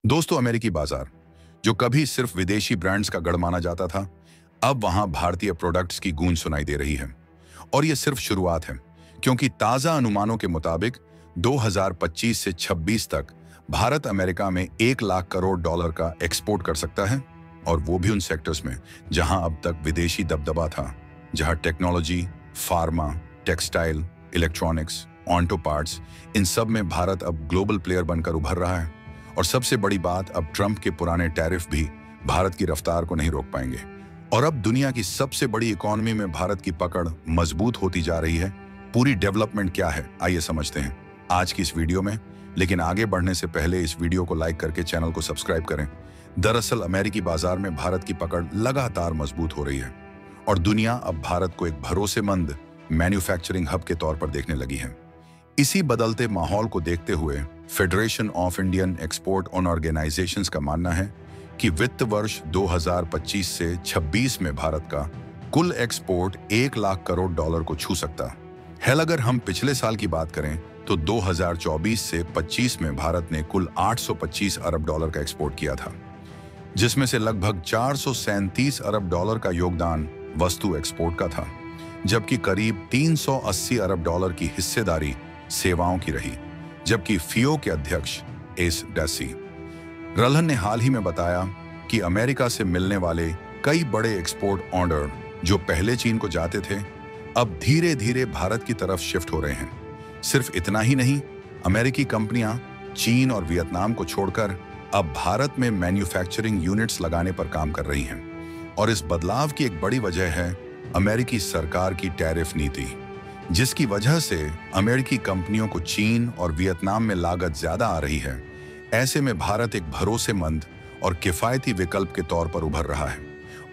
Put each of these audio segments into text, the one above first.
दोस्तों, अमेरिकी बाजार जो कभी सिर्फ विदेशी ब्रांड्स का गढ़ माना जाता था, अब वहां भारतीय प्रोडक्ट्स की गूंज सुनाई दे रही है। और यह सिर्फ शुरुआत है, क्योंकि ताजा अनुमानों के मुताबिक 2025 से 26 तक भारत अमेरिका में 1 लाख करोड़ डॉलर का एक्सपोर्ट कर सकता है, और वो भी उन सेक्टर्स में जहां अब तक विदेशी दबदबा था, जहां technology, pharma, textile, electronics, auto parts, इन सब में भारत अब ग्लोबल प्लेयर बनकर उभर रहा है। और सबसे बड़ी बात, अब ट्रंप के पुराने टैरिफ भी भारत की रफ्तार को नहीं रोक पाएंगे। और अब दुनिया की सबसे बड़ी इकोनॉमी में भारत की पकड़ मजबूत होती जा रही है। पूरी डेवलपमेंट क्या है, आइए समझते हैं आज की इस वीडियो में। लेकिन आगे बढ़ने से पहले इस वीडियो को लाइक करके चैनल को सब्सक्राइब करें। दरअसल अमेरिकी बाजार में भारत की पकड़ लगातार मजबूत हो रही है, और दुनिया अब भारत को एक भरोसेमंद मैन्युफैक्चरिंग हब के तौर पर देखने लगी है। इसी बदलते माहौल को देखते हुए federation of Indian export organisations का मानना है कि वित्त वर्ष 2025 से 26 में भारत का कुल एक्सपोर्ट 1 लाख करोड़ डॉलर को छू सकता है। अगर हम पिछले साल की बात करें तो 2024 से 25 में भारत ने कुल 825 अरब डॉलर का एक्सपोर्ट किया था, जिसमें से लगभग 437 अरब डॉलर का योगदान वस्तु एक्सपोर्ट का था, जबकि करीब 380 अरब डॉलर की हिस्सेदारी सेवाओं की रही। जबकि फियो के अध्यक्ष एस डेसी रल्हन ने हाल ही में बताया कि अमेरिका से मिलने वाले कई बड़े एक्सपोर्ट ऑर्डर जो पहले चीन को जाते थे, अब धीरे धीरे भारत की तरफ शिफ्ट हो रहे हैं। सिर्फ इतना ही नहीं, अमेरिकी कंपनियां चीन और वियतनाम को छोड़कर अब भारत में मैन्युफैक्चरिंग यूनिट्स लगाने पर काम कर रही हैं। और इस बदलाव की एक बड़ी वजह है अमेरिकी सरकार की टैरिफ नीति, जिसकी वजह से अमेरिकी कंपनियों को चीन और वियतनाम में लागत ज्यादा आ रही है। ऐसे में भारत एक भरोसेमंद और किफायती विकल्प के तौर पर उभर रहा है।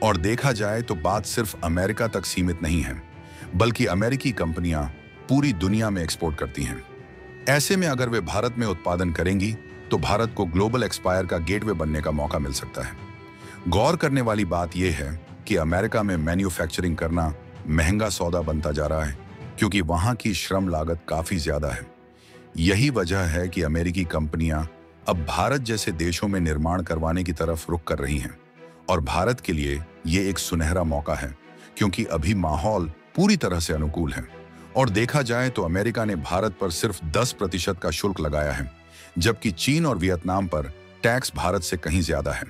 और देखा जाए तो बात सिर्फ अमेरिका तक सीमित नहीं है, बल्कि अमेरिकी कंपनियां पूरी दुनिया में एक्सपोर्ट करती हैं। ऐसे में अगर वे भारत में उत्पादन करेंगी तो भारत को ग्लोबल एक्सपायर का गेटवे बनने का मौका मिल सकता है। गौर करने वाली बात यह है कि अमेरिका में मैन्युफैक्चरिंग करना महंगा सौदा बनता जा रहा है, क्योंकि वहां की श्रम लागत काफी ज्यादा है। यही वजह है कि अमेरिकी कंपनियां अब भारत जैसे देशों में निर्माण करवाने की तरफ रुख कर रही हैं। और भारत के लिए ये एक सुनहरा मौका है, क्योंकि अभी माहौल पूरी तरह से अनुकूल है। और देखा जाए तो अमेरिका ने भारत पर सिर्फ 10% का शुल्क लगाया है, जबकि चीन और वियतनाम पर टैक्स भारत से कहीं ज्यादा है।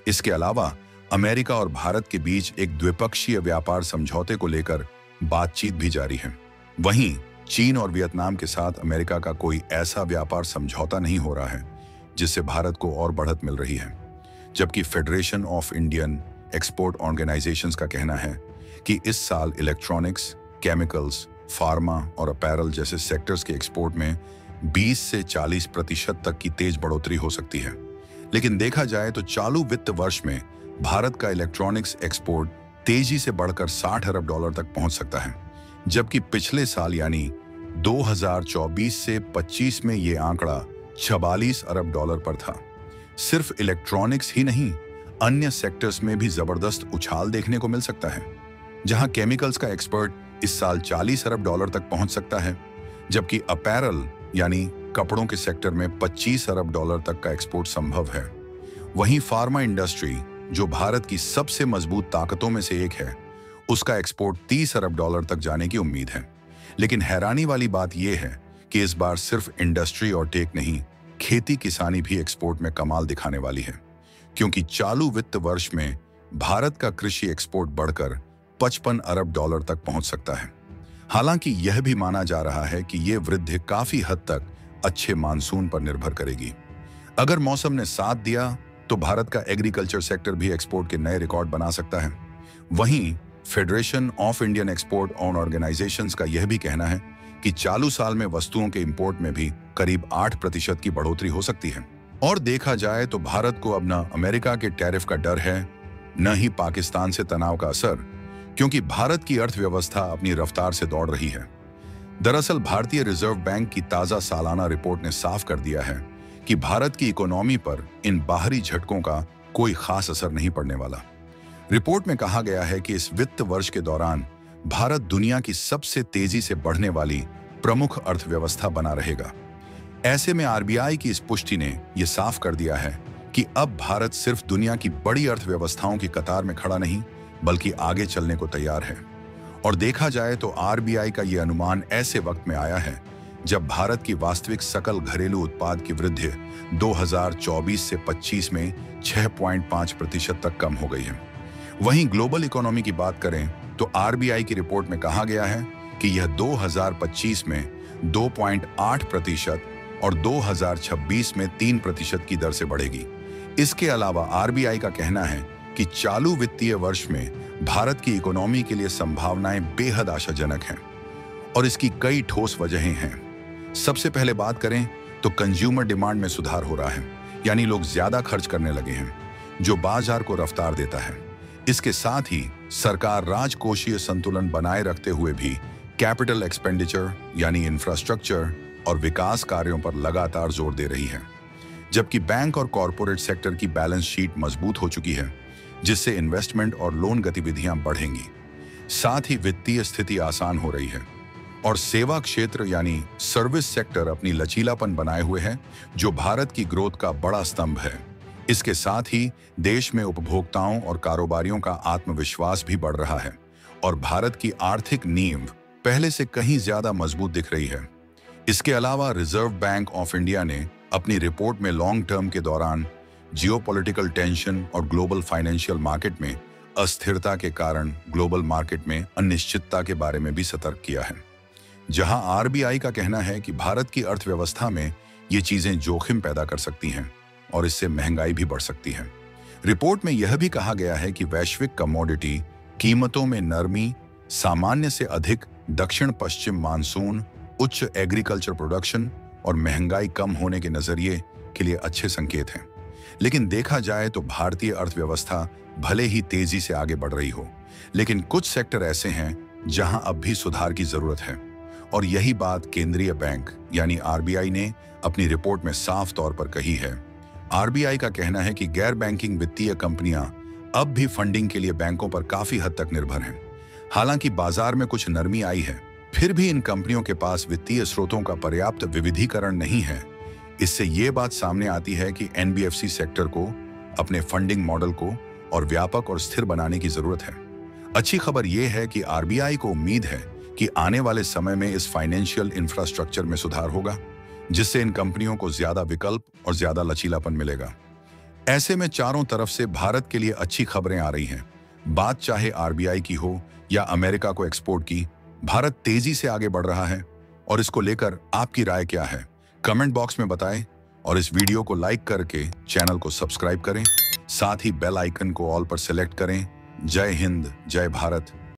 इसके अलावा अमेरिका और भारत के बीच एक द्विपक्षीय व्यापार समझौते को लेकर बातचीत भी जारी है। वहीं चीन और वियतनाम के साथ अमेरिका का कोई ऐसा व्यापार समझौता नहीं हो रहा है जिससे भारत को और बढ़त मिल रही है। जबकि federation of Indian export organisations का कहना है कि इस साल इलेक्ट्रॉनिक्स, केमिकल्स, फार्मा और अपैरल जैसे सेक्टर्स के एक्सपोर्ट में 20 से 40% तक की तेज बढ़ोतरी हो सकती है। लेकिन देखा जाए तो चालू वित्त वर्ष में भारत का इलेक्ट्रॉनिक्स एक्सपोर्ट तेजी से बढ़कर 60 अरब डॉलर तक पहुंच सकता है, जबकि पिछले साल यानी 2024 से 25 में ये आंकड़ा 44 अरब डॉलर पर था। सिर्फ इलेक्ट्रॉनिक्स ही नहीं, अन्य सेक्टर्स में भी जबरदस्त उछाल देखने को मिल सकता है, जहां केमिकल्स का एक्सपोर्ट इस साल 40 अरब डॉलर तक पहुंच सकता है, जबकि अपैरल यानी कपड़ों के सेक्टर में 25 अरब डॉलर तक का एक्सपोर्ट संभव है। वहीं फार्मा इंडस्ट्री, जो भारत की सबसे मजबूत ताकतों में से एक है, उसका एक्सपोर्ट 30 अरब डॉलर तक जाने की उम्मीद है। लेकिन हैरानी वाली बात यह है कि इस बार सिर्फ इंडस्ट्री और टेक नहीं, खेती किसानी भी एक्सपोर्ट में कमाल दिखाने वाली है, क्योंकि चालू वित्त वर्ष में भारत का कृषि एक्सपोर्ट बढ़कर 55 अरब डॉलर तक पहुंच सकता है। हालांकि यह भी माना जा रहा है कि यह वृद्धि काफी हद तक अच्छे मानसून पर निर्भर करेगी। अगर मौसम ने साथ दिया तो भारत का एग्रीकल्चर सेक्टर भी एक्सपोर्ट के नए रिकॉर्ड बना सकता है। वहीं federation of Indian export organisations का यह भी कहना है कि चालू साल में वस्तुओं के इंपोर्ट में भी करीब 8% की बढ़ोतरी हो सकती है। और देखा जाए तो भारत को अब न अमेरिका के टैरिफ का डर है, न ही पाकिस्तान से तनाव का असर, क्योंकि भारत की अर्थव्यवस्था अपनी रफ्तार से दौड़ रही है। दरअसल भारतीय रिजर्व बैंक की ताजा सालाना रिपोर्ट ने साफ कर दिया है कि भारत की इकोनॉमी पर इन बाहरी झटकों का कोई खास असर नहीं पड़ने वाला। रिपोर्ट में कहा गया है कि इस वित्त वर्ष के दौरान भारत दुनिया की सबसे तेजी से बढ़ने वाली प्रमुख अर्थव्यवस्था बना रहेगा। ऐसे में आरबीआई की इस पुष्टि ने यह साफ कर दिया है कि अब भारत सिर्फ दुनिया की बड़ी अर्थव्यवस्थाओं की कतार में खड़ा नहीं, बल्कि आगे चलने को तैयार है। और देखा जाए तो आरबीआई का यह अनुमान ऐसे वक्त में आया है जब भारत की वास्तविक सकल घरेलू उत्पाद की वृद्धि 2024 से 25 में 6.5% तक कम हो गई है। वहीं ग्लोबल इकोनॉमी की बात करें तो आरबीआई की रिपोर्ट में कहा गया है कि यह 2025 में 2.8% और 2026 में 3% की दर से बढ़ेगी। इसके अलावा आरबीआई का कहना है कि चालू वित्तीय वर्ष में भारत की इकोनॉमी के लिए संभावनाएं बेहद आशाजनक हैं और इसकी कई ठोस वजहें हैं। सबसे पहले बात करें तो कंज्यूमर डिमांड में सुधार हो रहा है, यानी लोग ज्यादा खर्च करने लगे हैं, जो बाजार को रफ्तार देता है। इसके साथ ही सरकार राजकोषीय संतुलन बनाए रखते हुए भी कैपिटल एक्सपेंडिचर यानी इंफ्रास्ट्रक्चर और विकास कार्यों पर लगातार जोर दे रही है, जबकि बैंक और कॉरपोरेट सेक्टर की बैलेंस शीट मजबूत हो चुकी है, जिससे इन्वेस्टमेंट और लोन गतिविधियां बढ़ेंगी। साथ ही वित्तीय स्थिति आसान हो रही है और सेवा क्षेत्र यानी सर्विस सेक्टर अपनी लचीलापन बनाए हुए है, जो भारत की ग्रोथ का बड़ा स्तंभ है। इसके साथ ही देश में उपभोक्ताओं और कारोबारियों का आत्मविश्वास भी बढ़ रहा है और भारत की आर्थिक नींव पहले से कहीं ज्यादा मजबूत दिख रही है। इसके अलावा रिजर्व बैंक ऑफ इंडिया ने अपनी रिपोर्ट में लॉन्ग टर्म के दौरान जियोपॉलिटिकल टेंशन और ग्लोबल फाइनेंशियल मार्केट में अस्थिरता के कारण ग्लोबल मार्केट में अनिश्चितता के बारे में भी सतर्क किया है, जहां आरबीआई का कहना है कि भारत की अर्थव्यवस्था में ये चीजें जोखिम पैदा कर सकती हैं और इससे महंगाई भी बढ़ सकती है। रिपोर्ट में यह भी कहा गया है कि वैश्विक कमोडिटी कीमतों में नरमी, सामान्य से अधिक दक्षिण पश्चिम मानसून, उच्च एग्रीकल्चर प्रोडक्शन और महंगाई कम होने के नजरिए के लिए अच्छे संकेत हैं। लेकिन देखा जाए तो भारतीय अर्थव्यवस्था भले ही तेजी से आगे बढ़ रही हो, लेकिन कुछ सेक्टर ऐसे हैं जहां अब भी सुधार की जरूरत है। और यही बात केंद्रीय बैंक यानी आरबीआई ने अपनी रिपोर्ट में साफ तौर पर कही है। आरबीआई का कहना है कि गैर बैंकिंग वित्तीय कंपनियां अब भी फंडिंग के लिए बैंकों पर काफी हद तक निर्भर हैं। हालांकि बाजार में कुछ नरमी आई है, फिर भी इन कंपनियों के पास वित्तीय स्रोतों का पर्याप्त विविधीकरण नहीं है। इससे ये बात सामने आती है कि एनबीएफसी सेक्टर को अपने फंडिंग मॉडल को और व्यापक और स्थिर बनाने की जरूरत है। अच्छी खबर यह है कि आरबीआई को उम्मीद है कि आने वाले समय में इस फाइनेंशियल इंफ्रास्ट्रक्चर में सुधार होगा, जिससे इन कंपनियों को ज्यादा विकल्प और ज्यादा लचीलापन मिलेगा। ऐसे में चारों तरफ से भारत के लिए अच्छी खबरें आ रही हैं। बात चाहे आरबीआई की हो या अमेरिका को एक्सपोर्ट की, भारत तेजी से आगे बढ़ रहा है और इसको लेकर आपकी राय क्या है, कमेंट बॉक्स में बताएं और इस वीडियो को लाइक करके चैनल को सब्सक्राइब करें। साथ ही बेल आइकन को ऑल पर सेलेक्ट करें। जय हिंद, जय भारत।